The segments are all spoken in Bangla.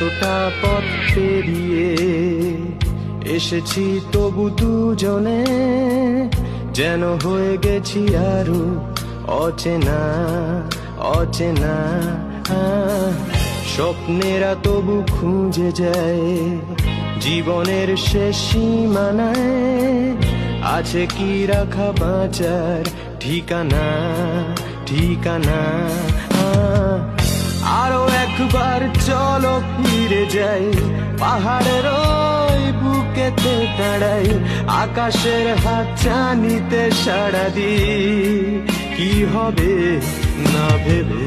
তোটা পথ পেরিয়ে এসেছি তবু দুজনে যেন হয়ে গেছি আরো অচেনা অচেনা। স্বপ্নেরা তবু খুঁজে যায় জীবনের শেষ সীমানায়, আছে কি রাখা বাঁচার ঠিকানা ঠিকানা। আরো একবার চলো ফিরে যাই পাহাড়ের ওই বুকেতে দাঁড়াই, আকাশের হাত চানিতে সাড়া দি কি হবে না ভেবে।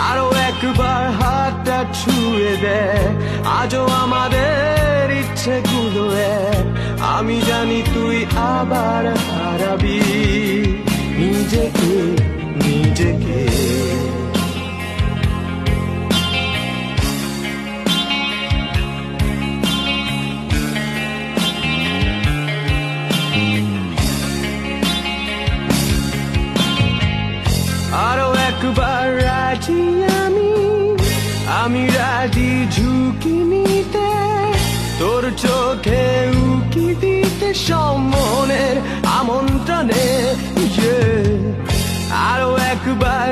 আরো একবার হাতটা ছুঁয়ে দেয় আজও আমাদের ইচ্ছেগুলো এক, আমি জানি তুই আবার হারাবি নিজেকে নিজেকে। আরো একবার রাজি আমি রাজি ঝুঁকি নিতে, তোর চোখে উকি দিতে সম্মনের আমন্ত্রণে। আরো একবার